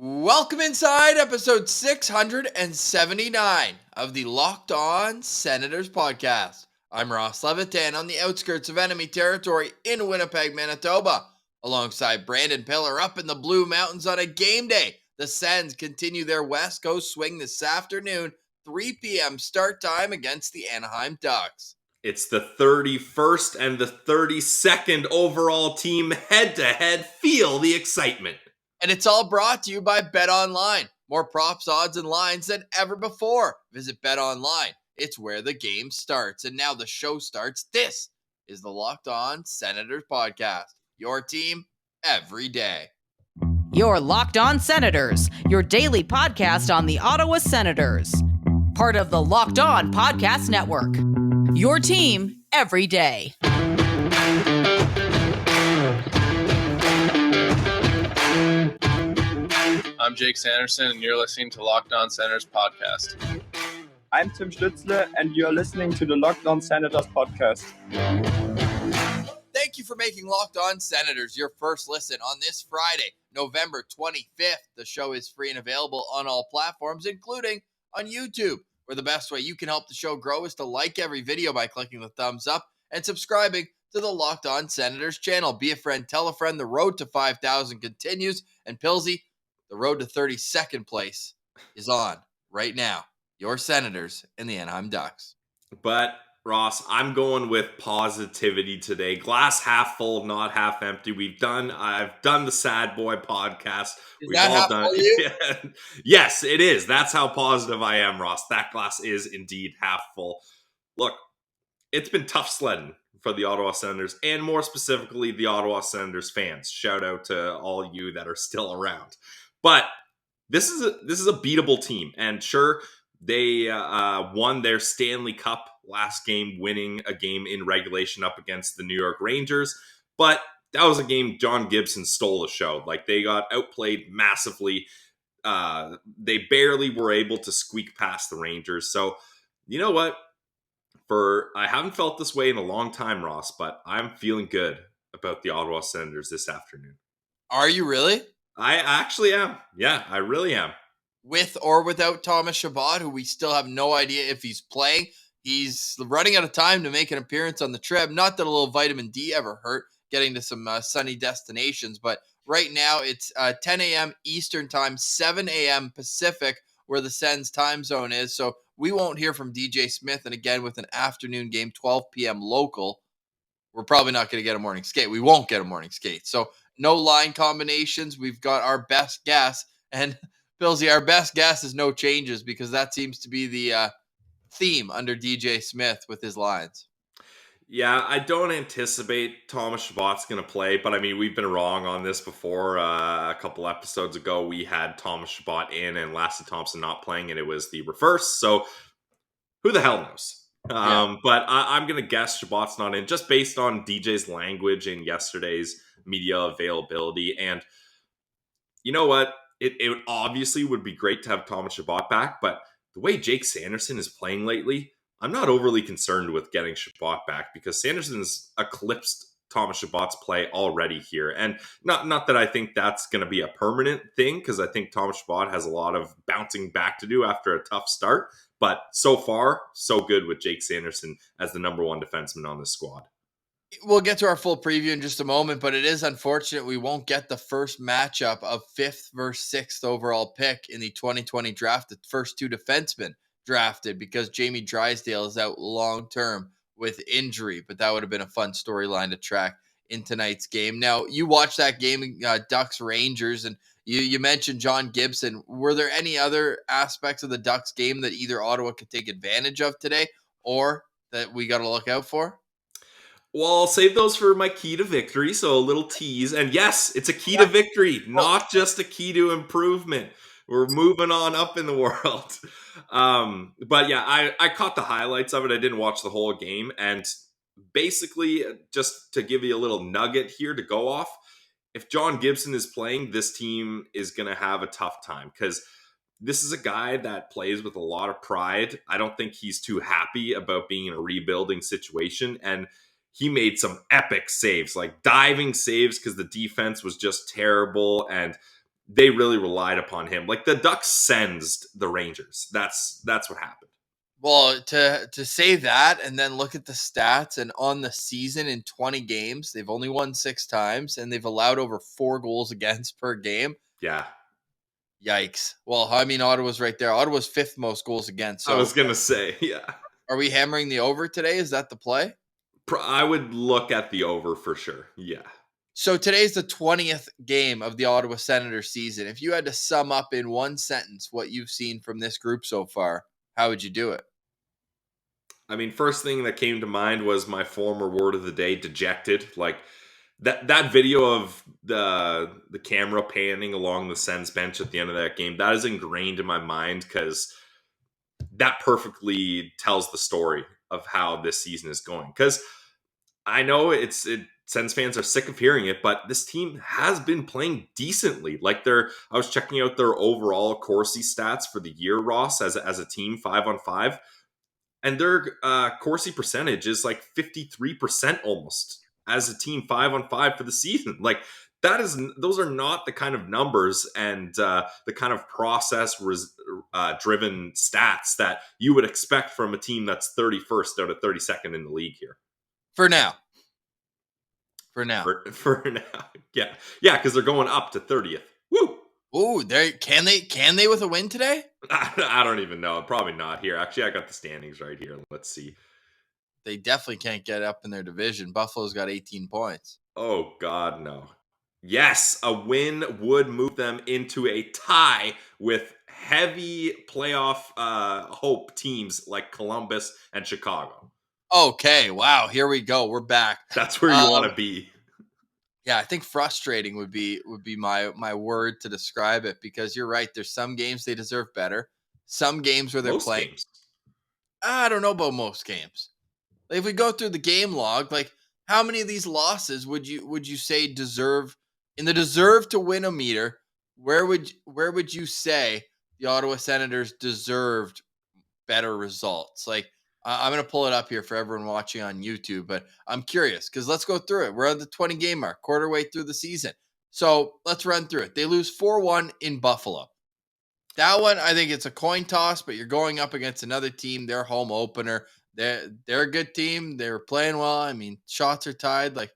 Welcome inside episode 679 of the Locked On Senators podcast. I'm Ross Levitan on the outskirts of enemy territory in Winnipeg, Manitoba, alongside Brandon Piller up in the Blue Mountains on a game day. The Sens continue their West Coast swing this afternoon, 3 p.m. start time against the Anaheim Ducks. It's the 31st and the 32nd overall team head-to-head. Feel the excitement. And it's all brought to you by BetOnline. More props, odds, and lines than ever before. Visit BetOnline. It's where the game starts. And now the show starts. This is the Locked On Senators podcast. Your team every day. Your Locked On Senators, your daily podcast on the Ottawa Senators. Part of the Locked On Podcast Network. Your team every day. I'm Jake Sanderson, and you're listening to Locked On Senators podcast. I'm Tim Stützle, and you're listening to the Locked On Senators podcast. Thank you for making Locked On Senators your first listen on this Friday, November 25th. The show is free and available on all platforms, including on YouTube, where the best way you can help the show grow is to like every video by clicking the thumbs up and subscribing to the Locked On Senators channel. Be a friend, tell a friend. The road to 5,000 continues, and Pilsy, the road to 32nd place is on right now. Your Senators and the Anaheim Ducks. But, Ross, I'm going with positivity today. Glass half full, not half empty. I've done the Sad Boy podcast. Is that half full you? Yes, it is. That's how positive I am, Ross. That glass is indeed half full. Look, it's been tough sledding for the Ottawa Senators, and more specifically, the Ottawa Senators fans. Shout out to all you that are still around. But this is a beatable team, and sure, they won their Stanley Cup last game, winning a game in regulation up against the New York Rangers. But that was a game John Gibson stole the show. Like, they got outplayed massively. They barely were able to squeak past the Rangers. So, you know what? I haven't felt this way in a long time, Ross, but I'm feeling good about the Ottawa Senators this afternoon. Are you really? I actually am. Yeah, I really am. With or without Thomas Chabot, who we still have no idea if he's playing. He's running out of time to make an appearance on the trip. Not that a little vitamin D ever hurt, getting to some sunny destinations. But right now it's 10 a.m. Eastern time, 7 a.m. Pacific, where the Sens time zone is. So we won't hear from DJ Smith. And again, with an afternoon game, 12 p.m. local, we're probably not going to get a morning skate. We won't get a morning skate. So no line combinations. We've got our best guess. And Billsy, our best guess is no changes, because that seems to be the theme under DJ Smith with his lines. Yeah, I don't anticipate Thomas Chabot's going to play, but I mean, we've been wrong on this before. A couple episodes ago, we had Thomas Chabot in and Lassie Thompson not playing, and it was the reverse. So who the hell knows? But I'm going to guess Chabot's not in, just based on DJ's language and yesterday's media availability. And you know what? It obviously would be great to have Thomas Chabot back, but the way Jake Sanderson is playing lately, I'm not overly concerned with getting Chabot back, because Sanderson's eclipsed Thomas Chabot's play already here. And not that I think that's going to be a permanent thing, because I think Thomas Chabot has a lot of bouncing back to do after a tough start. But so far, so good with Jake Sanderson as the number one defenseman on this squad. We'll get to our full preview in just a moment, but it is unfortunate we won't get the first matchup of 5th versus 6th overall pick in the 2020 draft, the first two defensemen drafted, because Jamie Drysdale is out long-term with injury, but that would have been a fun storyline to track in tonight's game. Now, you watched that game, Ducks-Rangers, and you mentioned John Gibson. Were there any other aspects of the Ducks game that either Ottawa could take advantage of today, or that we got to look out for? Well, I'll save those for my key to victory, so a little tease. And yes, it's a key to victory, not just a key to improvement. We're moving on up in the world. But yeah, I caught the highlights of it. I didn't watch the whole game. And basically, just to give you a little nugget here to go off, if John Gibson is playing, this team is going to have a tough time, because this is a guy that plays with a lot of pride. I don't think he's too happy about being in a rebuilding situation. And he made some epic saves, like diving saves, because the defense was just terrible. And they really relied upon him. Like the Ducks sensed the Rangers. That's what happened. Well, to say that and then look at the stats, and on the season in 20 games, they've only won 6 times and they've allowed over 4 goals against per game. Yeah. Yikes. Well, I mean, Ottawa's right there. Ottawa's 5th most goals against. So I was going to say, yeah. are we hammering the over today? Is that the play? I would look at the over for sure. Yeah. So today's the 20th game of the Ottawa Senators season. If you had to sum up in one sentence what you've seen from this group so far, how would you do it? I mean, first thing that came to mind was my former word of the day, dejected. Like that video of the camera panning along the Sens bench at the end of that game, that is ingrained in my mind because that perfectly tells the story of how this season is going. Because I know Sens fans are sick of hearing it, but this team has been playing decently. Like I was checking out their overall Corsi stats for the year, Ross, as a team, 5-on-5. And their Corsi percentage is like 53% almost as a team, 5-on-5 for the season. Like those are not the kind of numbers and the kind of process driven stats that you would expect from a team that's 31st out of 32nd in the league here. For now. For now. Yeah, because they're going up to 30th. Woo! Ooh, can they with a win today? I don't even know. Probably not here. Actually, I got the standings right here. Let's see. They definitely can't get up in their division. Buffalo's got 18 points. Oh, God, no. Yes, a win would move them into a tie with heavy playoff hope teams like Columbus and Chicago. Okay, wow, here we go. We're back. That's where you want to be. Yeah, I think frustrating would be my word to describe it, because you're right. There's some games they deserve better. Some games where they're playing. Games. I don't know about most games. Like, if we go through the game log, like how many of these losses would you say deserve in the deserve to win a meter? Where would you say the Ottawa Senators deserved better results? Like, I'm going to pull it up here for everyone watching on YouTube, but I'm curious because let's go through it. We're at the 20 game mark, quarter way through the season. So let's run through it. They lose 4-1 in Buffalo. That one, I think it's a coin toss, but you're going up against another team, their home opener. They're a good team. They were playing well. I mean, shots are tied. Like,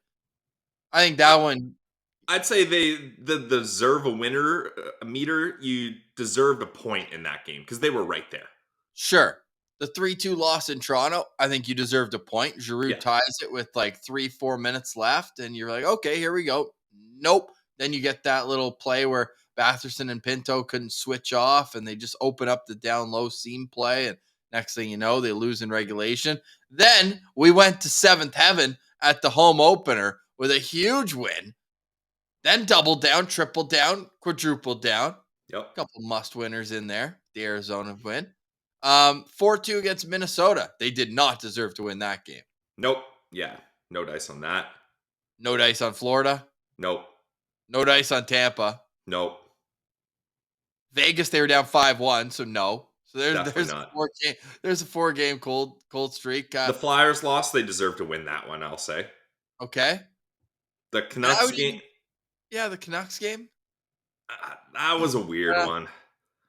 I think that one. I'd say they deserve a meter. You deserved a point in that game because they were right there. Sure. The 3-2 loss in Toronto, I think you deserved a point. Giroux ties it with like 3-4 minutes left, and you're like, okay, here we go. Nope. Then you get that little play where Batherson and Pinto couldn't switch off, and they just open up the down low seam play, and next thing you know, they lose in regulation. Then we went to 7th heaven at the home opener with a huge win. Then double down, triple down, quadruple down. Yep. A couple must winners in there. The Arizona win. 4-2 against Minnesota. They did not deserve to win that game. Nope. Yeah. No dice on that. No dice on Florida. Nope. No dice on Tampa. Nope. Vegas, they were down 5-1, so no. So there's not. there's a 4-game cold streak. The Flyers lost. They deserve to win that one, I'll say. Okay. The Canucks game. Yeah, the Canucks game. That was a weird one.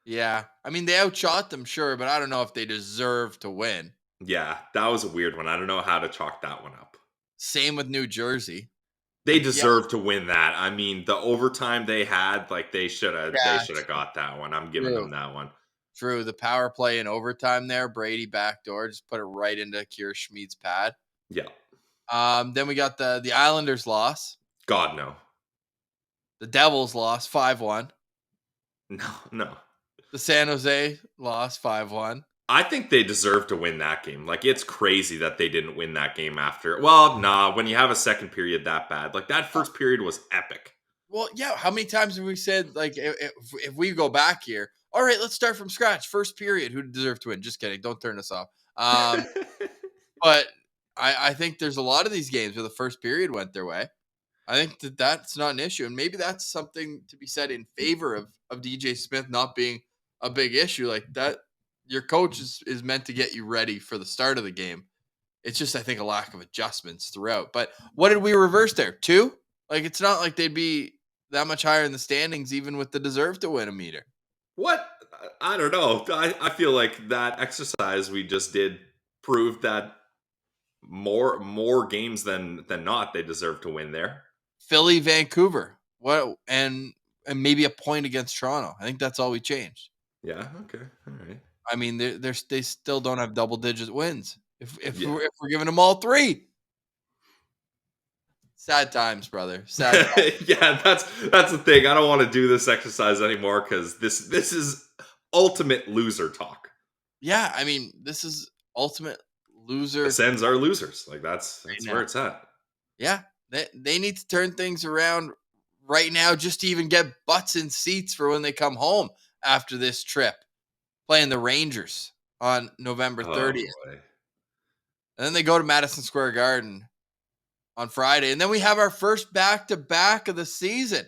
Yeah. I mean, they outshot them, sure, but I don't know if they deserve to win. Yeah, that was a weird one. I don't know how to chalk that one up. Same with New Jersey. They deserve to win that. I mean, the overtime they had, like they should have got that one. I'm giving them that one. True. The power play in overtime there, Brady backdoor, just put it right into Kier Schmid's pad. Yeah. Then we got the Islanders loss. God, no. The Devils lost 5-1. No. The San Jose lost 5-1. I think they deserve to win that game. Like, it's crazy that they didn't win that game after. Well, nah, when you have a second period that bad. Like, that first period was epic. Well, yeah, how many times have we said, like, if we go back here, all right, let's start from scratch. First period, who deserved to win? Just kidding. Don't turn us off. But I think there's a lot of these games where the first period went their way. I think that's not an issue. And maybe that's something to be said in favor of DJ Smith not being a big issue. Like that, your coach is meant to get you ready for the start of the game. It's just, I think, a lack of adjustments throughout. But what did we reverse there? 2? Like, it's not like they'd be that much higher in the standings, even with the deserve to win a meter. What? I don't know. I feel like that exercise we just did proved that more games than not they deserve to win there. Philly, Vancouver, what, and maybe a point against Toronto. I think that's all we changed. Yeah. Okay. All right. I mean, they still don't have double digit wins. If Yeah. we're giving them all three, sad times, brother. Sad times. Yeah, that's the thing. I don't want to do this exercise anymore because this is ultimate loser talk. Yeah, I mean, this is ultimate loser. The Sens are losers. Like that's now. where it's at. Yeah, they need to turn things around right now just to even get butts in seats for when they come home after this trip, playing the Rangers on November 30th. Boy. And then they go to Madison Square Garden on Friday. And then we have our first back-to-back of the season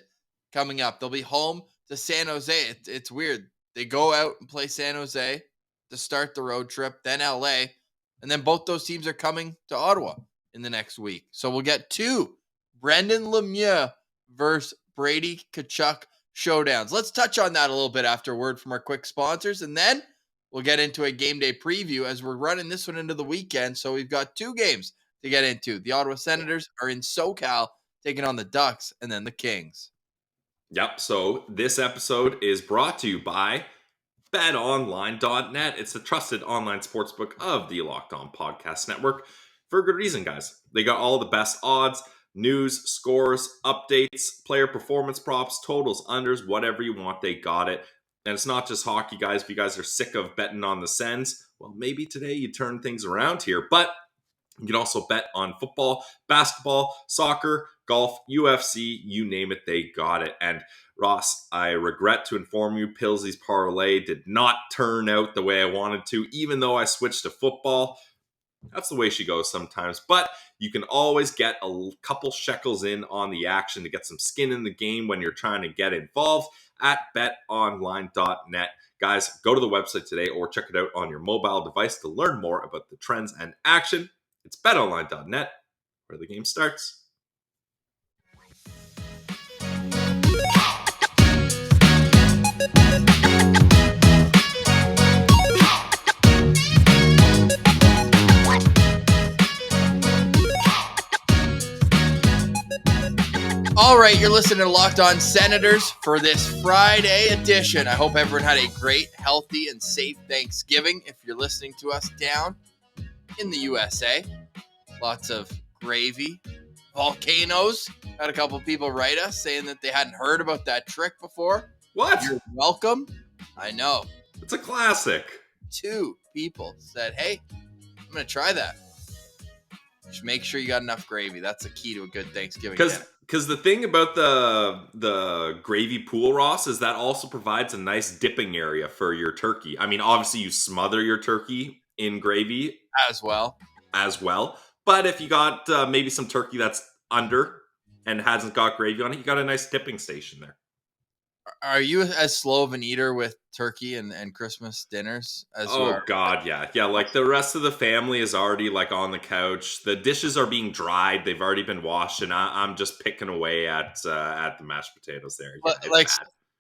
coming up. They'll be home to San Jose. It's weird. They go out and play San Jose to start the road trip, then LA, and then both those teams are coming to Ottawa in the next week. So we'll get two Brendan Lemieux versus Brady Tkachuk showdowns. Let's touch on that a little bit after a word from our quick sponsors, and then we'll get into a game day preview as we're running this one into the weekend. So we've got two games to get into. The Ottawa Senators are in SoCal taking on the Ducks and then the Kings. Yep. So this episode is brought to you by BetOnline.net. It's the trusted online sportsbook of the Locked On Podcast Network. For a good reason, guys. They got all the best odds, news, scores, updates, player performance props, totals, unders, whatever you want, they got it. And it's not just hockey, guys. If you guys are sick of betting on the Sens, well, maybe today you turn things around here. But you can also bet on football, basketball, soccer, golf, UFC, you name it, they got it. And Ross, I regret to inform you, Pillsy's parlay did not turn out the way I wanted to, even though I switched to football. That's the way she goes sometimes. But you can always get a couple shekels in on the action to get some skin in the game when you're trying to get involved at betonline.net. Guys, go to the website today or check it out on your mobile device to learn more about the trends and action. It's betonline.net, where the game starts. All right, you're listening to Locked On Senators for this Friday edition. I hope everyone had a great, healthy, and safe Thanksgiving. If you're listening to us down in the USA, lots of gravy, volcanoes. Had a couple people write us saying that they hadn't heard about that trick before. What? You're welcome. I know. It's a classic. 2 people said, hey, I'm going to try that. Just make sure you got enough gravy. That's the key to a good Thanksgiving dinner. Because the thing about the gravy pool, Ross, is that also provides a nice dipping area for your turkey. I mean, obviously you smother your turkey in gravy As well. But if you got maybe some turkey that's under and hasn't got gravy on it, you got a nice dipping station there. Are you as slow of an eater with turkey and Christmas dinners as you are? God, yeah. Yeah, like the rest of the family is already like on the couch. The dishes are being dried. They've already been washed, and I'm just picking away at the mashed potatoes there. Yeah,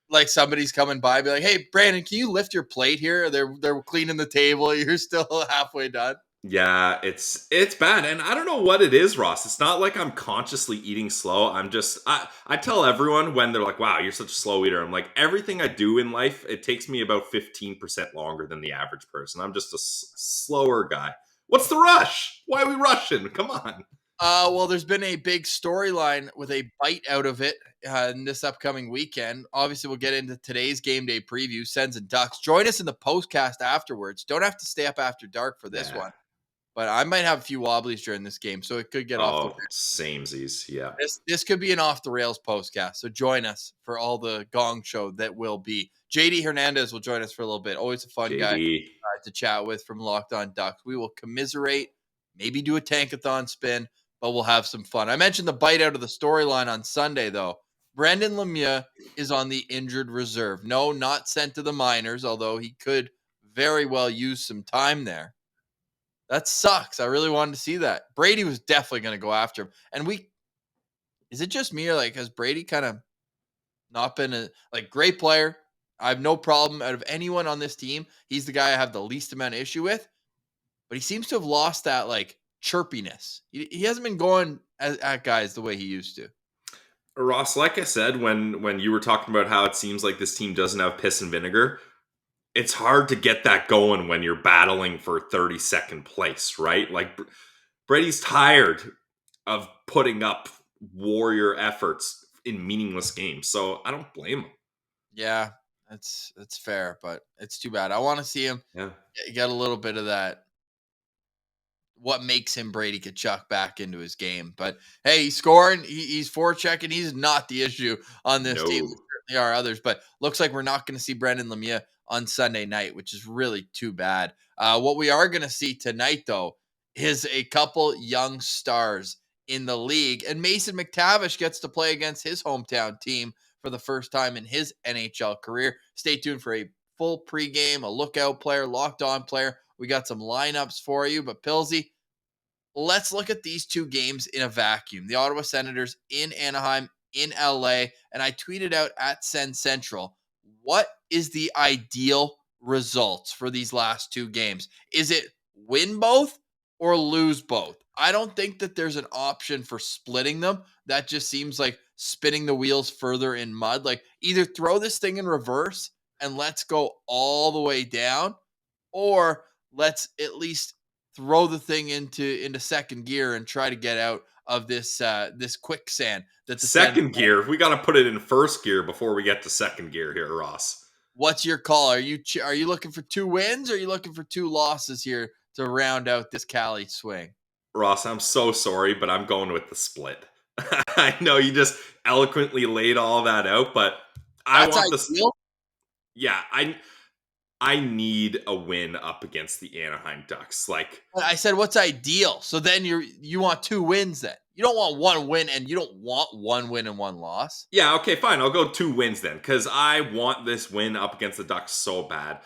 like somebody's coming by, be like, hey, Brandon, can you lift your plate here? They're cleaning the table. You're still halfway done. Yeah, it's bad. And I don't know what it is, Ross. It's not like I'm consciously eating slow. I tell everyone when they're like, wow, you're such a slow eater. I'm like, everything I do in life, it takes me about 15% longer than the average person. I'm just a slower guy. What's the rush? Why are we rushing? Come on. Well, there's been a big storyline with a bite out of it in this upcoming weekend. Obviously, we'll get into today's game day preview, Sens and Ducks. Join us in the postcast afterwards. Don't have to stay up after dark for this one. But I might have a few wobblies during this game, so it could get off the rails. Samesies, yeah. This could be an off-the-rails postcast, so join us for all the gong show that will be. JD Hernandez will join us for a little bit. Always a fun guy to chat with from Locked On Ducks. We will commiserate, maybe do a tankathon spin, but we'll have some fun. I mentioned the bite out of the storyline on Sunday, though. Brendan Lemieux is on the injured reserve. No, not sent to the minors, although he could very well use some time there. That sucks. I really wanted to see that. Brady was definitely going to go after him. And is it just me or like has Brady kind of Not been a great player. I have no problem out of anyone on this team. He's the guy I have the least amount of issue with, but he seems to have lost that chirpiness. He hasn't been going at guys the way he used to. Ross, like I said, when you were talking about how it seems like this team doesn't have piss and vinegar, it's hard to get that going when you're battling for 32nd place, right? Like Brady's tired of putting up warrior efforts in meaningless games, so I don't blame him. Yeah, that's fair, but it's too bad. I want to see him get a little bit of that. What makes him Brady Tkachuk back into his game? But hey, he's scoring. He's forechecking. He's not the issue on this team. There certainly are others, but looks like we're not going to see Brendan Lemieux on Sunday night, which is really too bad. What we are going to see tonight, though, is a couple young stars in the league, and Mason McTavish gets to play against his hometown team for the first time in his NHL career. Stay tuned for a full pregame, a lookout player, locked on player. We got some lineups for you, but Pilsy, let's look at these two games in a vacuum. The Ottawa Senators in Anaheim, in LA, and I tweeted out at Sens Central, what is the ideal results for these last two games? Is it win both or lose both? I don't think that there's an option for splitting them. That just seems like spinning the wheels further in mud. Like, either throw this thing in reverse and let's go all the way down, or let's at least throw the thing into second gear and try to get out of this this quicksand that the second gear. We got to put it in first gear before we get to second gear here, Ross. What's your call? Are you looking for 2 wins, or are you looking for 2 losses here to round out this Cali swing? Ross, I'm so sorry, but I'm going with the split. I know you just eloquently laid all that out, but I want the yeah. I need a win up against the Anaheim Ducks. Like I said, what's ideal? So then you want 2 wins then. You don't want 1 win, and you don't want 1 win and 1 loss. Yeah, okay, fine. I'll go 2 wins then, because I want this win up against the Ducks so bad.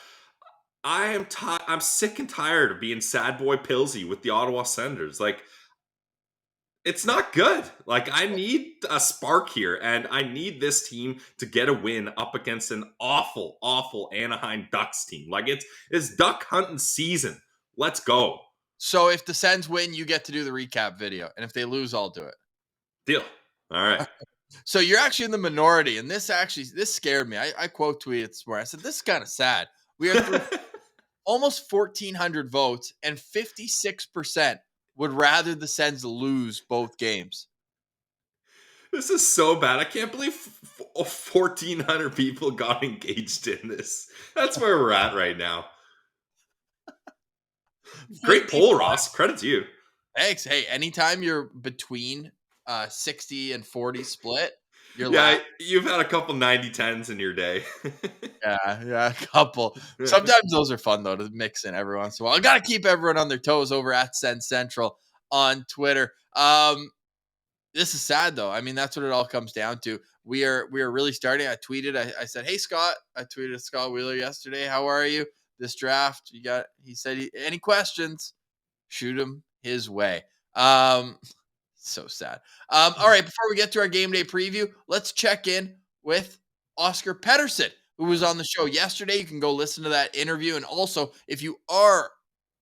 I'm sick and tired of being sad boy Pilsy with the Ottawa Senators. Like, it's not good. Like, I need a spark here, and I need this team to get a win up against an awful, awful Anaheim Ducks team. Like, it's duck hunting season. Let's go. So if the Sens win, you get to do the recap video, and if they lose, I'll do it. Deal. All right. So you're actually in the minority, and this scared me. I quote tweeted this morning. I said, this is kind of sad. We are through almost 1,400 votes, and 56% would rather the Sens lose both games. This is so bad. I can't believe 1,400 people got engaged in this. That's where we're at right now. Great poll, Ross. Credit to you. Thanks. Hey, anytime you're between 60 and 40 split, you've had a couple 90-10s in your day. yeah, a couple. Sometimes those are fun, though, to mix in every once in a while. I got to keep everyone on their toes over at Sens Central on Twitter. This is sad, though. I mean, that's what it all comes down to. We are really starting. I tweeted. I said, "Hey, Scott." I tweeted at Scott Wheeler yesterday. How are you? This draft, he said, any questions? Shoot him his way. So sad. All right, before we get to our game day preview, let's check in with Oscar Pettersson, who was on the show yesterday. You can go listen to that interview. And also, if you are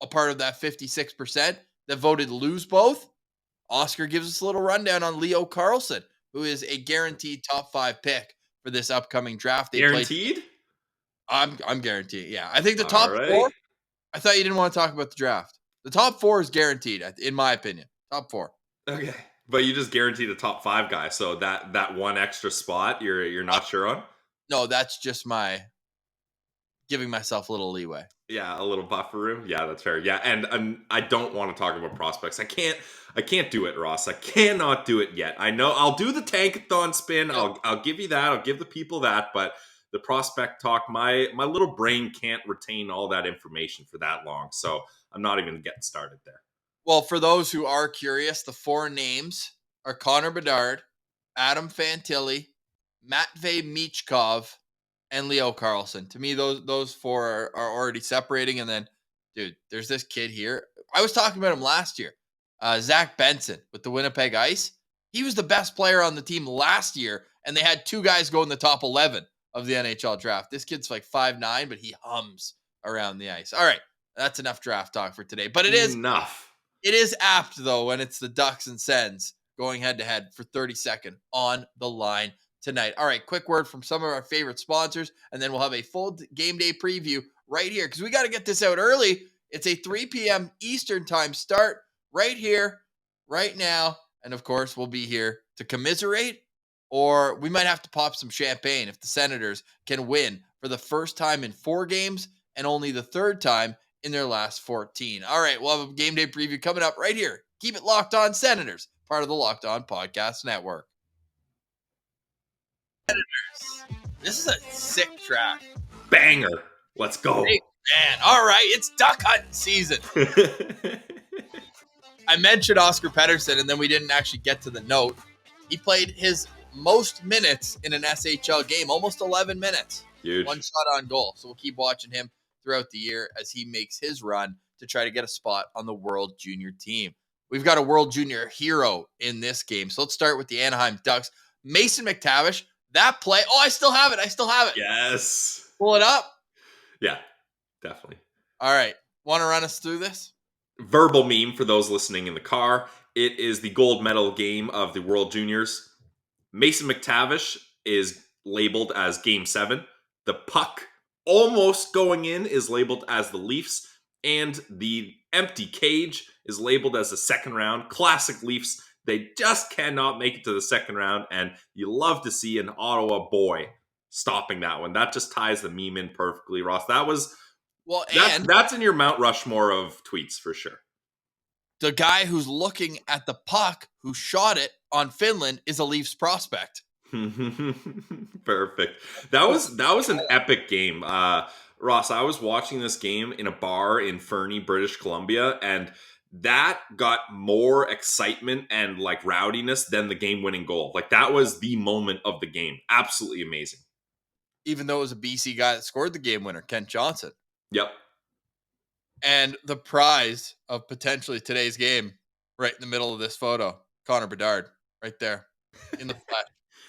a part of that 56% that voted lose both, Oscar gives us a little rundown on Leo Carlsson, who is a guaranteed top 5 pick for this upcoming draft. Guaranteed? I'm guaranteed. Yeah. I think the top 4, I thought you didn't want to talk about the draft. The top 4 is guaranteed, in my opinion. Top 4. Okay. But you just guaranteed a top 5 guy. So that one extra spot you're not sure on? No, that's just my giving myself a little leeway. Yeah, a little buffer room. Yeah, that's fair. Yeah, and I don't want to talk about prospects. I can't do it, Ross. I cannot do it yet. I know I'll do the tankathon spin. I'll give you that. I'll give the people that, but the prospect talk, my little brain can't retain all that information for that long. So I'm not even getting started there. Well, for those who are curious, the 4 names are Connor Bedard, Adam Fantilli, Matvei Michkov, and Leo Carlsson. To me, those 4 are already separating. And then, dude, there's this kid here. I was talking about him last year. Zach Benson with the Winnipeg Ice. He was the best player on the team last year, and they had 2 guys go in the top 11 of the NHL draft. This kid's like 5'9", but he hums around the ice. All right, that's enough draft talk for today. But it is apt, though, when it's the Ducks and Sens going head-to-head for 32nd on the line tonight. All right, quick word from some of our favorite sponsors, and then we'll have a full game day preview right here because we got to get this out early. It's a 3 p.m. Eastern time start right here, right now. And, of course, we'll be here to commiserate, or we might have to pop some champagne if the Senators can win for the first time in 4 games and only the 3rd time in their last 14. All right, we'll have a game day preview coming up right here. Keep it locked on Senators, part of the Locked On Podcast Network. Senators. This is a sick track. Banger. Let's go. Hey, man. All right, it's duck hunting season. I mentioned Oscar Pettersson, and then we didn't actually get to the note. He played his most minutes in an SHL game, almost 11 minutes. Huge. 1 shot on goal. So we'll keep watching him throughout the year as he makes his run to try to get a spot on the World Junior team. We've got a World Junior hero in this game. So let's start with the Anaheim Ducks. Mason McTavish, that play. Oh, I still have it. Yes. Pull it up. Yeah, definitely. All right. Want to run us through this? Verbal meme for those listening in the car. It is the gold medal game of the World Juniors. Mason McTavish is labeled as Game 7. The puck almost going in is labeled as the Leafs. And the empty cage is labeled as the second round. Classic Leafs. They just cannot make it to the second round. And you love to see an Ottawa boy stopping that one. That just ties the meme in perfectly, Ross. That's in your Mount Rushmore of tweets for sure. The guy who's looking at the puck who shot it on Finland is a Leafs prospect. Perfect. That was an epic game. Ross, I was watching this game in a bar in Fernie, British Columbia, and that got more excitement and like rowdiness than the game-winning goal. Like that was the moment of the game. Absolutely amazing. Even though it was a BC guy that scored the game winner, Kent Johnson. Yep. And the prize of potentially today's game, right in the middle of this photo, Connor Bedard, right there in the flat.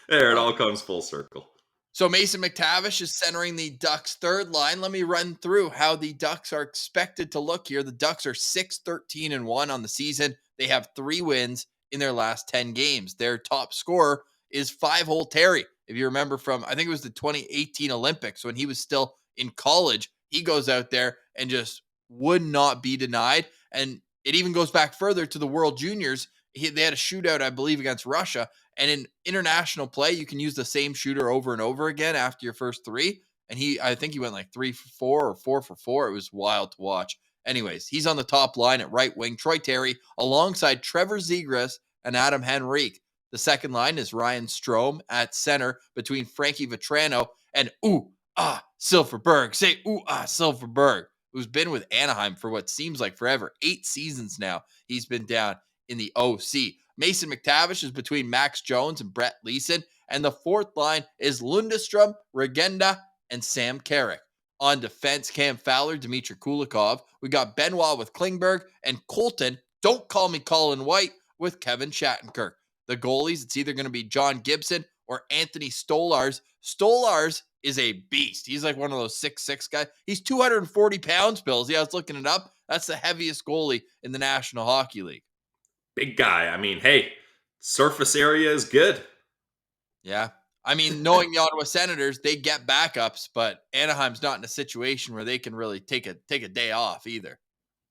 There, it all comes full circle. So Mason McTavish is centering the Ducks' third line. Let me run through how the Ducks are expected to look here. The Ducks are 6-13-1 on the season. They have 3 wins in their last 10 games. Their top scorer is 5-hole Terry. If you remember from, I think it was the 2018 Olympics when he was still in college, he goes out there and just would not be denied. And it even goes back further to the World Juniors. They had a shootout, I believe, against Russia. And in international play, you can use the same shooter over and over again after your first 3. And I think he went like 3 for 4 or 4 for 4. It was wild to watch. Anyways, he's on the top line at right wing. Troy Terry alongside Trevor Zegras and Adam Henrique. The second line is Ryan Strome at center between Frankie Vetrano and Silfverberg. Say Silfverberg, who's been with Anaheim for what seems like forever. 8 seasons now he's been down in the OC. Mason McTavish is between Max Jones and Brett Leeson. And the fourth line is Lundestrom, Regenda, and Sam Carrick. On defense, Cam Fowler, Dmitry Kulikov. We got Benoit with Klingberg and Colton, don't call me Colin White, with Kevin Shattenkirk. The goalies, it's either going to be John Gibson or Anthony Stolars. Stolars is a beast. He's like one of those 6'6" guys. He's 240 pounds, Bills. Yeah, I was looking it up. That's the heaviest goalie in the National Hockey League. Big guy. I mean, hey, surface area is good. Yeah. I mean, knowing the Ottawa Senators, they get backups, but Anaheim's not in a situation where they can really take a day off either.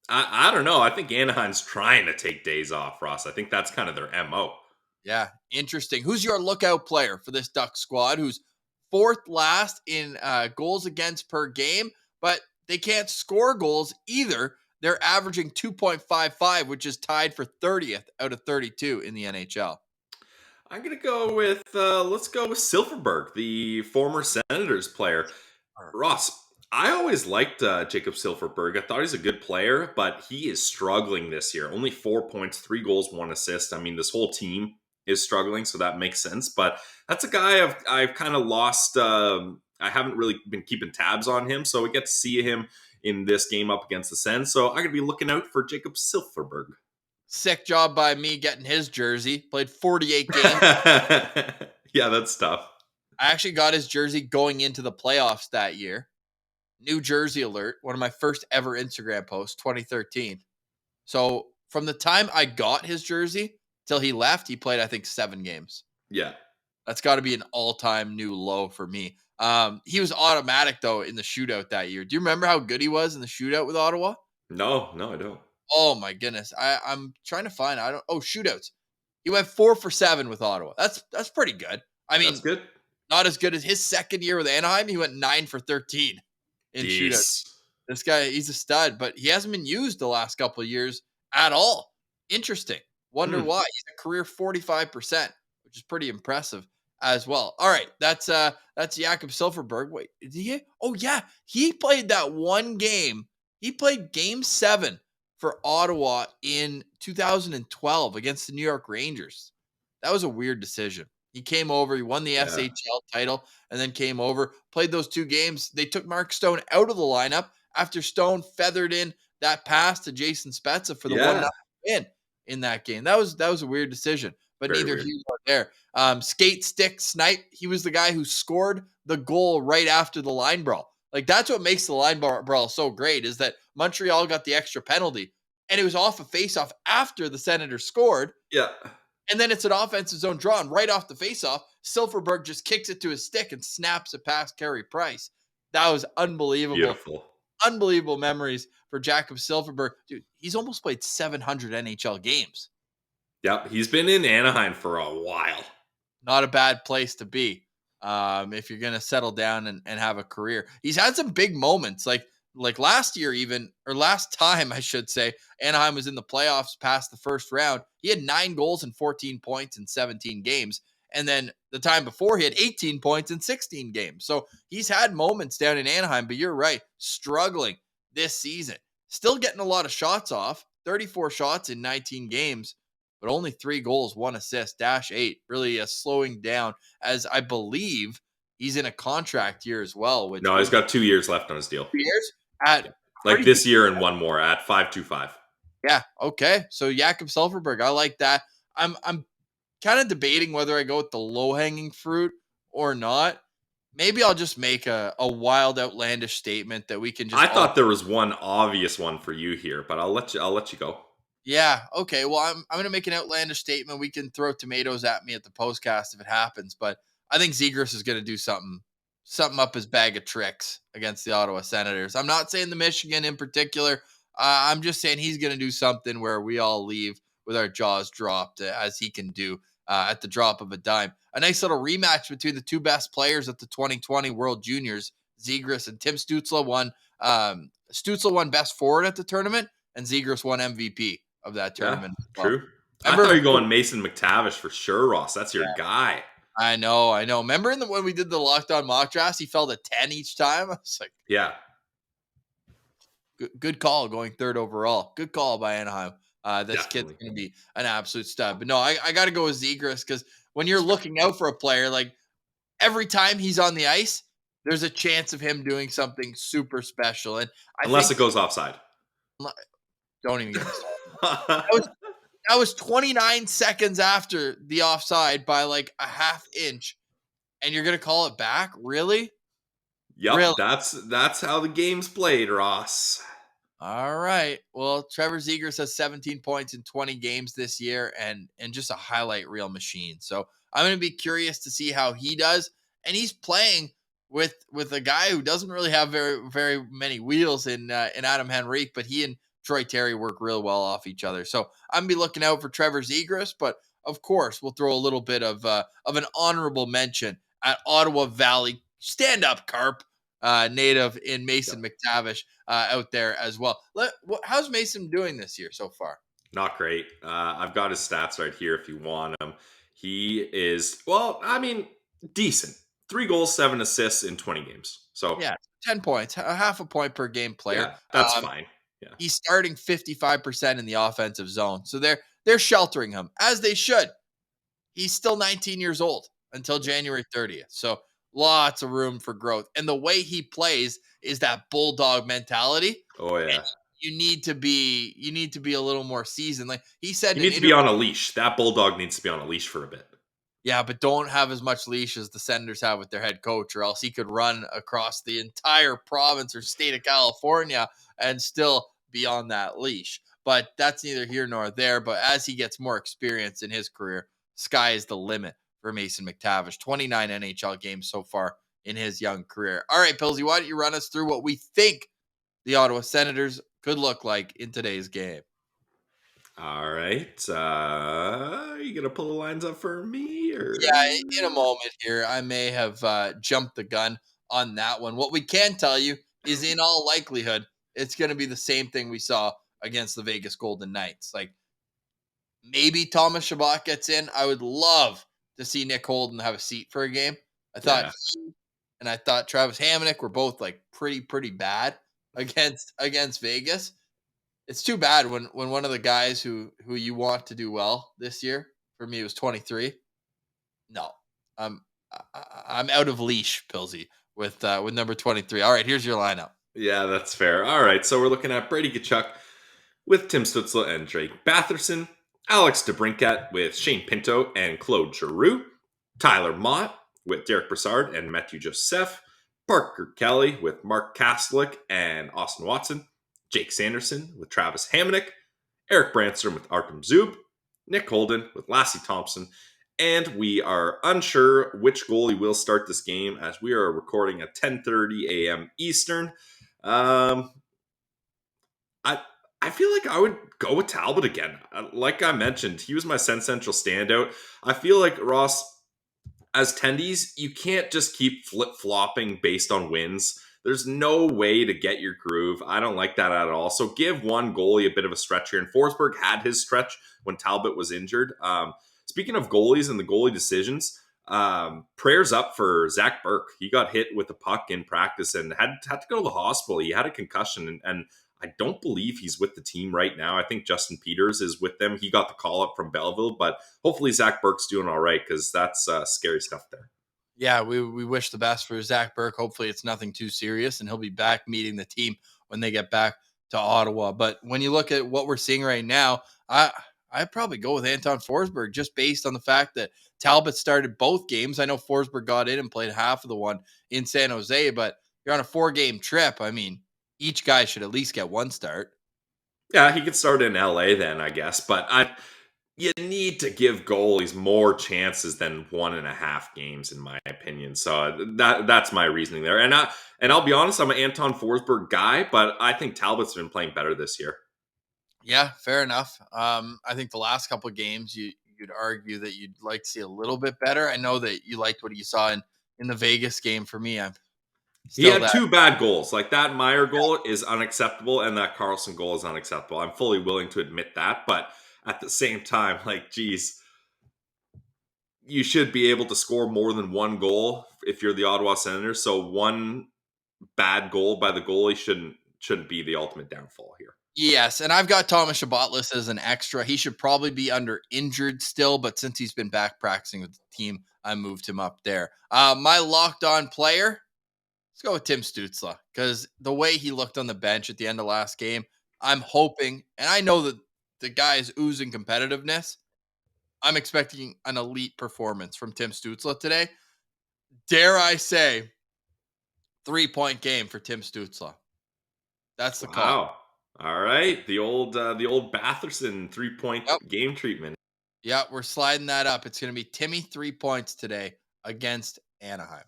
I don't know. I think Anaheim's trying to take days off, Ross. I think that's kind of their MO. Yeah, interesting. Who's your lookout player for this Duck squad who's 4th last in goals against per game, but they can't score goals either. They're averaging 2.55, which is tied for 30th out of 32 in the NHL. I'm going to go with, let's go with Silfverberg, the former Senators player. Ross, I always liked Jacob Silfverberg. I thought he's a good player, but he is struggling this year. Only 4 points, 3 goals, 1 assist. I mean, this whole team is struggling, so that makes sense. But that's a guy I've kind of lost. I haven't really been keeping tabs on him, so we get to see him in this game up against the Sens. So I'm going to be looking out for Jacob Silfverberg. Sick job by me getting his jersey. Played 48 games. Yeah, that's tough. I actually got his jersey going into the playoffs that year. New Jersey alert, one of my first ever Instagram posts, 2013. So from the time I got his jersey till he left, he played, I think, 7 games. Yeah. That's got to be an all-time new low for me. He was automatic, though, in the shootout that year. Do you remember how good he was in the shootout with Ottawa? No, I don't. Oh, my goodness. I'm trying to find shootouts. He went 4 for 7 with Ottawa. That's pretty good. I mean, That's good. not as good as his second year with Anaheim. He went 9 for 13 in shootouts. This guy, he's a stud, but he hasn't been used the last couple of years at all. Interesting. Wonder why. He's a career 45%, which is pretty impressive as well. All right, that's Jakob Silfverberg. Wait, did he? Oh yeah, he played that one game. He played Game 7 for Ottawa in 2012 against the New York Rangers. That was a weird decision. He came over, he won the SHL title, and then came over, played those 2 games. They took Mark Stone out of the lineup after Stone feathered in that pass to Jason Spezza for the 1-0 win in that game. That was a weird decision, but Very neither weird. here nor there. Skate, stick, snipe. He was the guy who scored the goal right after the line brawl. Like, that's what makes the line brawl so great, is that Montreal got the extra penalty, and it was off a faceoff after the Senators scored. Yeah. And then it's an offensive zone draw, and right off the faceoff, Silfverberg just kicks it to his stick and snaps it past Carey Price. That was unbelievable. Beautiful. Unbelievable memories for Jakob Silfverberg. Dude, he's almost played 700 NHL games. Yep, he's been in Anaheim for a while. Not a bad place to be if you're going to settle down and have a career. He's had some big moments, like last year even, or last time I should say, Anaheim was in the playoffs past the first round. He had 9 goals and 14 points in 17 games. And then the time before, he had 18 points in 16 games. So he's had moments down in Anaheim, but you're right, struggling this season. Still getting a lot of shots off, 34 shots in 19 games, but only 3 goals, 1 assist, -8. Really slowing down, as I believe he's in a contract year as well. No, he's got 2 years left on his deal. 2 years? At like this year and one more at $5.25. Yeah, okay. So Jakob Silfverberg, I like that. I'm kind of debating whether I go with the low-hanging fruit or not. Maybe I'll just make a wild, outlandish statement that we can just. I thought there was one obvious one for you here, but I'll let you go. Yeah. Okay. Well, I'm going to make an outlandish statement. We can throw tomatoes at me at the postcast if it happens, but I think Zegras is going to do something up his bag of tricks against the Ottawa Senators. I'm not saying the Michigan in particular. I'm just saying he's going to do something where we all leave with our jaws dropped, as he can do at the drop of a dime. A nice little rematch between the 2 best players at the 2020 World Juniors, Zegras and Tim Stützle won. Stützle won best forward at the tournament, and Zegras won MVP of that tournament. Yeah, true. I thought you were going Mason McTavish for sure, Ross. That's your guy. I know. Remember when we did the Locked On mock drafts, he fell to 10 each time? I was like, yeah. Good call going 3rd overall. Good call by Anaheim. This kid's going to be an absolute stud. But no, I got to go with Zegras, because when you're looking out for a player, like, every time he's on the ice, there's a chance of him doing something super special. And unless it goes offside. Don't even get me started. That was 29 seconds after the offside by like a half inch, and you're going to call it back? Really? Yep, really? That's how the game's played, Ross. All right. Well, Trevor Zegras has 17 points in 20 games this year, and just a highlight reel machine. So I'm going to be curious to see how he does. And he's playing with a guy who doesn't really have very, very many wheels in Adam Henrique, but he and Troy Terry work real well off each other. So I'm going to be looking out for Trevor Zegras, but of course we'll throw a little bit of an honorable mention at Ottawa Valley stand-up carp, native in Mason McTavish out there as well. How's Mason doing this year so far? Not great. I've got his stats right here if you want them. He is, decent. 3 goals, 7 assists in 20 games. So yeah, 10 points, a half a point per game player. Yeah, that's fine. Yeah. He's starting 55% in the offensive zone. So they're sheltering him, as they should. He's still 19 years old until January 30th. So lots of room for growth. And the way he plays is that bulldog mentality. Oh yeah. And you need to be a little more seasoned. Like he said, you need to be on a leash. That bulldog needs to be on a leash for a bit. Yeah, but don't have as much leash as the Senators have with their head coach, or else he could run across the entire province or state of California and still be on that leash. But that's neither here nor there. But as he gets more experience in his career, sky is the limit for Mason McTavish. 29 NHL games so far in his young career. All right, Pillsy, why don't you run us through what we think the Ottawa Senators could look like in today's game? All right. Are you going to pull the lines up for me? Or? Yeah, in a moment here, I may have jumped the gun on that one. What we can tell you is, in all likelihood, it's going to be the same thing we saw against the Vegas Golden Knights. Like, maybe Thomas Chabot gets in. I would love to see Nick Holden have a seat for a game. I thought he and I thought Travis Hamonic were both like pretty bad against Vegas. It's too bad when one of the guys who you want to do well this year, for me, was 23. No, I'm I'm out of leash, Pilsy, with number 23. All right, here's your lineup. Yeah, that's fair. All right, so we're looking at Brady Tkachuk with Tim Stützle and Drake Batherson, Alex DeBrincat with Shane Pinto and Claude Giroux, Tyler Mott with Derek Brassard and Matthew Joseph, Parker Kelly with Mark Kastelic and Austin Watson, Jake Sanderson with Travis Hamonic, Eric Branstrom with Artem Zub, Nick Holden with Lassie Thompson, and we are unsure which goalie will start this game as we are recording at 10:30 a.m. Eastern. I feel like I would go with Talbot again. Like I mentioned, he was my Sens Central standout. I feel like, Ross, as tendies, you can't just keep flip-flopping based on wins. There's no way to get your groove. I don't like that at all. So give one goalie a bit of a stretch here. And Forsberg had his stretch when Talbot was injured. Speaking of goalies and the goalie decisions, prayers up for Zach Burke. He got hit with a puck in practice and had to go to the hospital. He had a concussion, and I don't believe he's with the team right now. I think Justin Peters is with them. He got the call up from Belleville, but hopefully Zach Burke's doing all right because that's scary stuff there. Yeah, we wish the best for Zach Burke. Hopefully it's nothing too serious, and he'll be back meeting the team when they get back to Ottawa. But when you look at what we're seeing right now, I'd probably go with Anton Forsberg just based on the fact that Talbot started both games. I know Forsberg got in and played half of the one in San Jose, but you're on a 4-game trip. I mean, each guy should at least get one start. Yeah, he could start in LA then, I guess. But you need to give goalies more chances than 1.5 games, in my opinion. So that's my reasoning there. And I'll be honest, I'm an Anton Forsberg guy, but I think Talbot's been playing better this year. Yeah, fair enough. I think the last couple of games, you'd argue that you'd like to see a little bit better. I know that you liked what you saw in the Vegas game. For me, he had 2 bad goals. Like that Meyer goal is unacceptable, and that Carlson goal is unacceptable. I'm fully willing to admit that, but at the same time, like, geez, you should be able to score more than 1 goal if you're the Ottawa Senators. So 1 bad goal by the goalie shouldn't be the ultimate downfall here. Yes, and I've got Thomas Chabot listed as an extra. He should probably be under injured still, but since he's been back practicing with the team, I moved him up there. My locked on player, let's go with Tim Stützle, because the way he looked on the bench at the end of last game, I'm hoping, and I know that the guy is oozing competitiveness. I'm expecting an elite performance from Tim Stützle today. Dare I say, 3-point game for Tim Stützle. That's the call. Wow. All right. The old Batherson 3-point game treatment. Yeah, we're sliding that up. It's going to be Timmy 3 points today against Anaheim.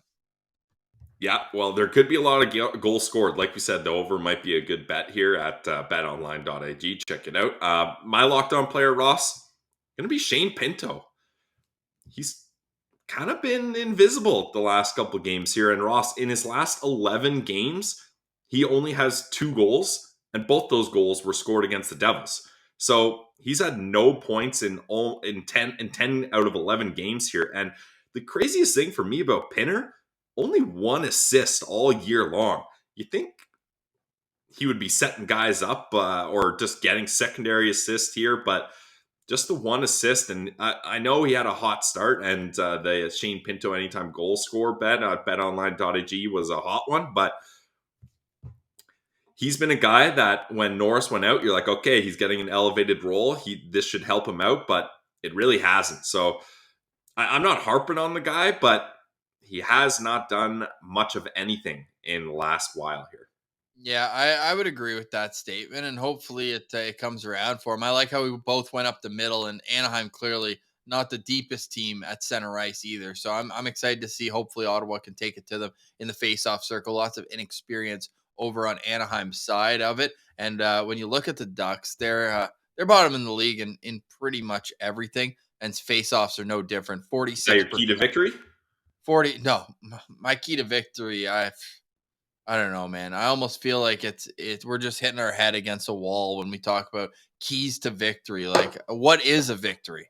Yeah, well, there could be a lot of goals scored. Like we said, the over might be a good bet here at betonline.ag. Check it out. My locked-on player, Ross, going to be Shane Pinto. He's kind of been invisible the last couple of games here. And Ross, in his last 11 games, he only has 2 goals, and both those goals were scored against the Devils. So he's had no points in 10 out of 11 games here. And the craziest thing for me about Pinner, only 1 assist all year long. You think he would be setting guys up or just getting secondary assist here, but just the 1 assist. And I know he had a hot start, and the Shane Pinto anytime goal score bet at betonline.ag was a hot one, but he's been a guy that when Norris went out, you're like, okay, he's getting an elevated role. This should help him out, but it really hasn't. So I'm not harping on the guy, but he has not done much of anything in the last while here. Yeah, I would agree with that statement, and hopefully it comes around for him. I like how we both went up the middle, and Anaheim clearly not the deepest team at center ice either. So I'm excited to see. Hopefully, Ottawa can take it to them in the face-off circle. Lots of inexperience over on Anaheim's side of it, and when you look at the Ducks, they're bottom in the league in pretty much everything, and face-offs are no different. Is that your 46%. key to victory? 40. No, my key to victory. I don't know, man. I almost feel like we're just hitting our head against a wall when we talk about keys to victory. Like, what is a victory?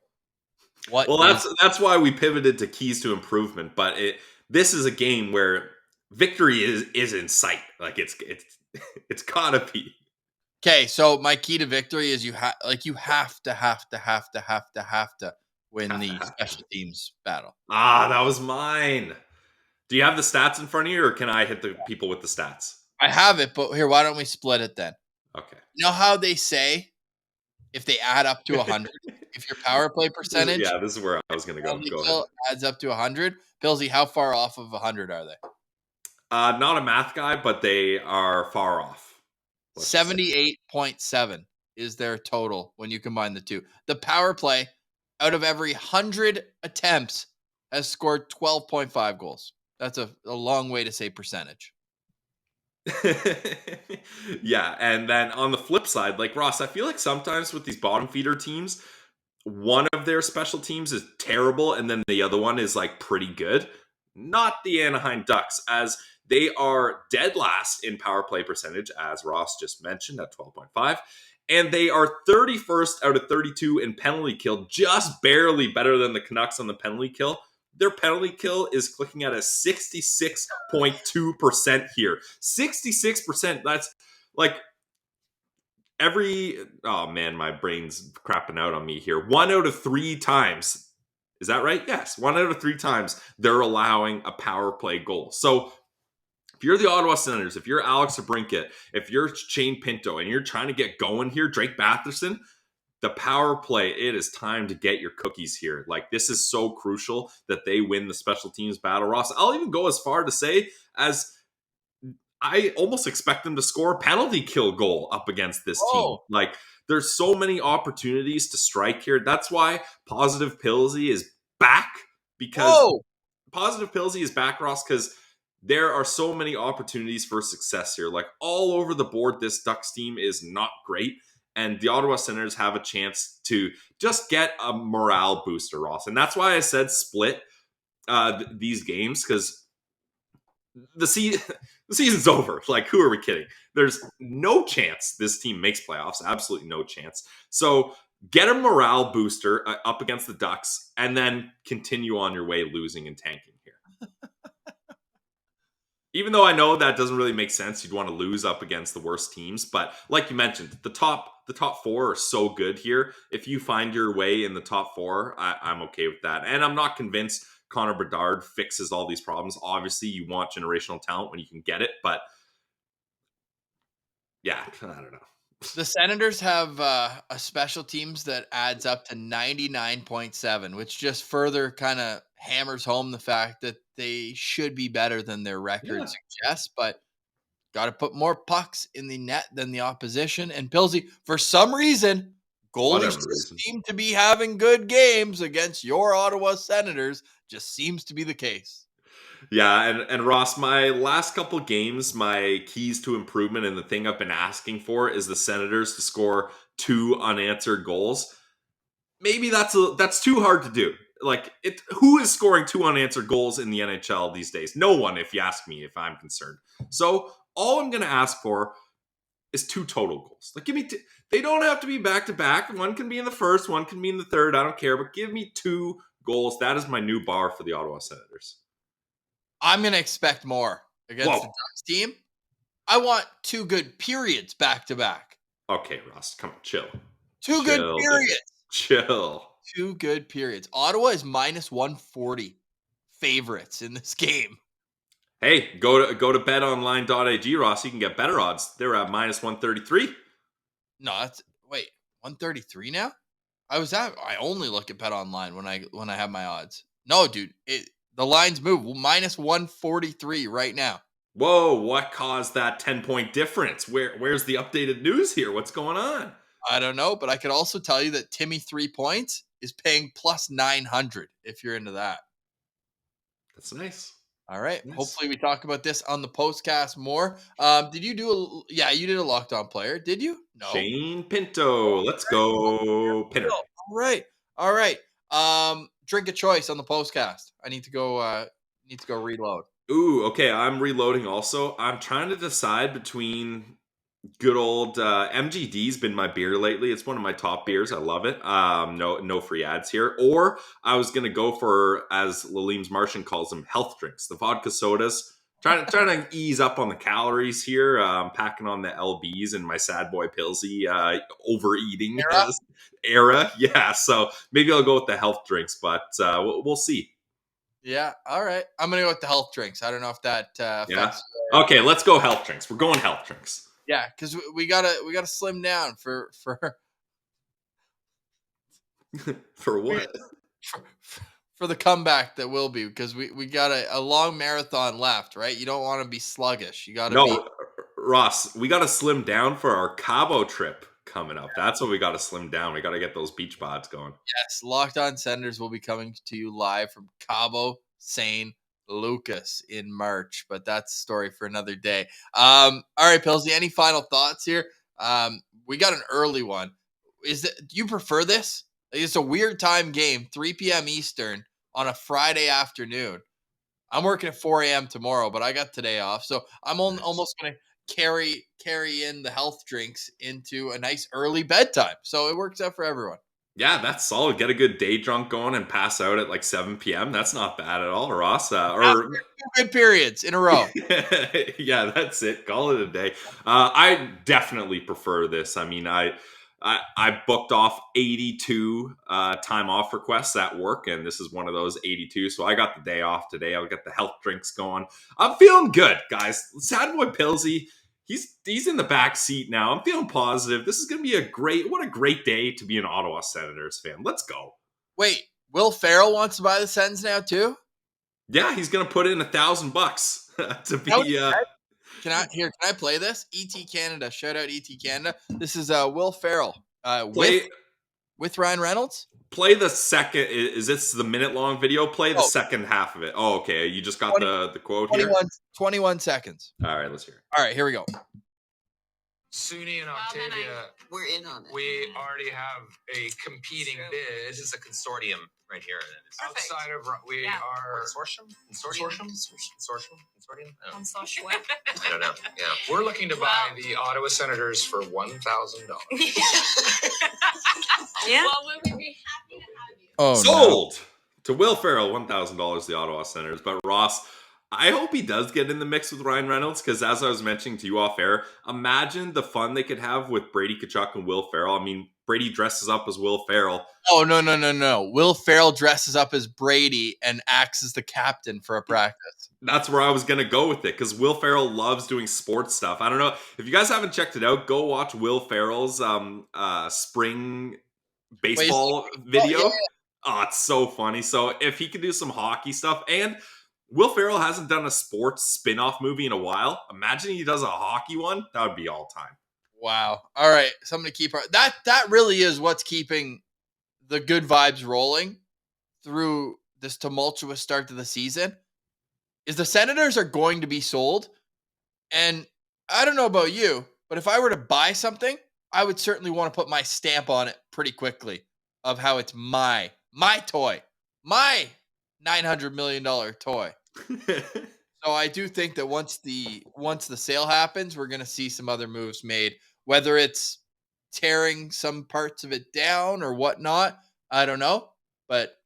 Well, that's why we pivoted to keys to improvement. But this is a game where victory is in sight. Like it's gotta be. Okay, so my key to victory is you have to win the special teams battle. That was mine. Do you have the stats in front of you, or can I hit the people with the stats? I have it, but here, why don't we split it then? Okay. You know how they say if they add up to 100, if your power play percentage, this is where I was going to go. Go ahead. Adds up to 100. Pillsy, how far off of 100 are they? Not a math guy, but they are far off. 78.7 is their total when you combine the two. The power play, out of every 100 attempts, has scored 12.5 goals. That's a long way to say percentage. Yeah, and then on the flip side, like Ross, I feel like sometimes with these bottom feeder teams, one of their special teams is terrible, and then the other one is like pretty good. Not the Anaheim Ducks, as they are dead last in power play percentage, as Ross just mentioned, at 12.5. And they are 31st out of 32 in penalty kill, just barely better than the Canucks on the penalty kill. Their penalty kill is clicking at a 66.2% here. 66%. That's like oh man, my brain's crapping out on me here. 1 out of 3 times. Is that right? Yes. 1 out of 3 times they're allowing a power play goal. So if you're the Ottawa Senators, if you're Alex DeBrincat, if you're Shane Pinto, and you're trying to get going here, Drake Batherson, the power play, it is time to get your cookies here. Like, this is so crucial that they win the special teams battle. Ross, I'll even go as far to say as I almost expect them to score a penalty kill goal up against this team. Like, there's so many opportunities to strike here. That's why Positive Pillsy is back, because Positive Pillsy is back, Ross, because there are so many opportunities for success here. Like, all over the board, this Ducks team is not great. And the Ottawa Senators have a chance to just get a morale booster, Ross. And that's why I said split these games, because the season's over. Like, who are we kidding? There's no chance this team makes playoffs. Absolutely no chance. So get a morale booster up against the Ducks, and then continue on your way losing and tanking here. Even though I know that doesn't really make sense, you'd want to lose up against the worst teams. But like you mentioned, the top 4 are so good here. If you find your way in the top 4, I'm okay with that. And I'm not convinced Connor Bedard fixes all these problems. Obviously, you want generational talent when you can get it. But yeah, I don't know. The Senators have a special teams that adds up to 99.7, which just further kind of hammers home the fact that they should be better than their record suggests, but got to put more pucks in the net than the opposition. And Pillsy, for some reason, goalies seem to be having good games against your Ottawa Senators. Just seems to be the case. Yeah, and Ross, my last couple games, my keys to improvement and the thing I've been asking for is the Senators to score 2 unanswered goals. Maybe that's too hard to do. Like, who is scoring 2 unanswered goals in the NHL these days? No one, if you ask me, if I'm concerned. So all I'm going to ask for is 2 total goals. Like, give me they don't have to be back to back. One can be in the first, one can be in the third. I don't care, but give me 2 goals. That is my new bar for the Ottawa Senators. I'm going to expect more against the Ducks team. I want 2 good periods back to back. Okay, Ross, come on, chill. 2 good periods. Chill. 2 good periods. Ottawa is minus 140 favorites in this game. Hey, go to betonline.ag, Ross. You can get better odds. They're at minus 133. No, 133 now? I only look at BetOnline when I have my odds. No, dude. The lines move. Minus 143 right now. Whoa, what caused that 10-point difference? Where's the updated news here? What's going on? I don't know, but I could also tell you that Timmy 3 points is paying plus 900 if you're into that. That's nice. All right. Nice. Hopefully we talk about this on the postcast more. Did you do you did a locked on player, did you? No. Shane Pinto. Let's go, Pinner. All right. Drink a choice on the postcast. I need to go reload. Ooh, okay. I'm reloading also. I'm trying to decide between good old MGD's been my beer lately. It's one of my top beers. I love it. No free ads here. Or I was gonna go for, as Lalim's Martian calls them, health drinks, the vodka sodas. Trying to ease up on the calories here. Packing on the LBs and my sad boy Pilsy overeating era. Yeah, so maybe I'll go with the health drinks, but we'll see. Yeah, all right. I'm gonna go with the health drinks. I don't know if that affects. Okay, let's go health drinks. We're going health drinks. Yeah, because we gotta slim down for For what? For the comeback that will be, because we got a long marathon left, right? You don't want to be sluggish. You got to be. Ross, we got to slim down for our Cabo trip coming up. That's what we got to slim down. We got to get those beach pods going. Yes, Locked On Senators will be coming to you live from Cabo San Lucas in March, but that's a story for another day. All right, Pilsy, any final thoughts here? We got an early one. Do you prefer this? It's a weird time game, 3 p.m. Eastern on a Friday afternoon. I'm working at 4 a.m. tomorrow, but I got today off, so I'm almost going to carry in the health drinks into a nice early bedtime. So it works out for everyone. Yeah, that's solid. Get a good day drunk going and pass out at like 7 p.m. That's not bad at all, Ross. Or 2 good periods in a row. Yeah, that's it. Call it a day. I definitely prefer this. I mean, I booked off 82 time off requests at work, and this is one of those 82. So I got the day off today. I'll get the health drinks going. I'm feeling good, guys. Sad boy Pilsy, he's in the back seat now. I'm feeling positive. This is going to be what a great day to be an Ottawa Senators fan. Let's go. Wait, Will Ferrell wants to buy the Sens now too? Yeah, he's going to put in $1,000 to be. Can I play this? ET Canada. Shout out ET Canada. This is Will Ferrell with Ryan Reynolds. Play the second. Is this the minute-long video? Play the second half of it. Oh, okay. You just got the quote here? 21 seconds. All right, let's hear it. All right, here we go. Suni and Octavia, we're in on it. we already have a competing bid. This is a consortium right here. Outside of we Yeah. are Consortium? Consortium? Consortium? Consortium. I don't know. Yeah. we're looking to buy the Ottawa Senators for $1,000. Yeah. Well, we would be happy to have you. Oh, Sold to Will Ferrell, $1,000. The Ottawa Senators. But Ross, I hope he does get in the mix with Ryan Reynolds, because as I was mentioning to you off air, imagine the fun they could have with Brady Tkachuk and Will Ferrell. I mean, Brady dresses up as Will Ferrell. Oh, no. Will Ferrell dresses up as Brady and acts as the captain for a practice. That's where I was going to go with it, because Will Ferrell loves doing sports stuff. I don't know. If you guys haven't checked it out, go watch Will Ferrell's spring baseball video. Yeah. Oh, it's so funny. So if he could do some hockey stuff, and Will Ferrell hasn't done a sports spin-off movie in a while. Imagine he does a hockey one. That would be all time. Wow. All right. Something to keep that really is what's keeping the good vibes rolling through this tumultuous start to the season. Is the Senators are going to be sold. And I don't know about you, but if I were to buy something, I would certainly want to put my stamp on it pretty quickly of how it's my toy, my $900 million toy. So I do think that once the sale happens, we're going to see some other moves made, whether it's tearing some parts of it down or whatnot. I don't know, but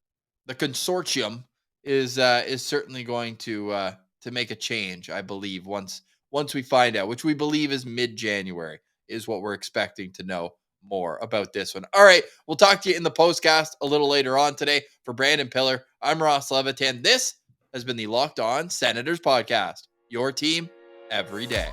the consortium is certainly going to make a change, I believe, once we find out, which we believe is mid-January, is what we're expecting to know more about this one. All right, we'll talk to you in the postcast a little later on today. For Brandon Piller, I'm Ross Levitan. This has been the Locked On Senators podcast, your team every day.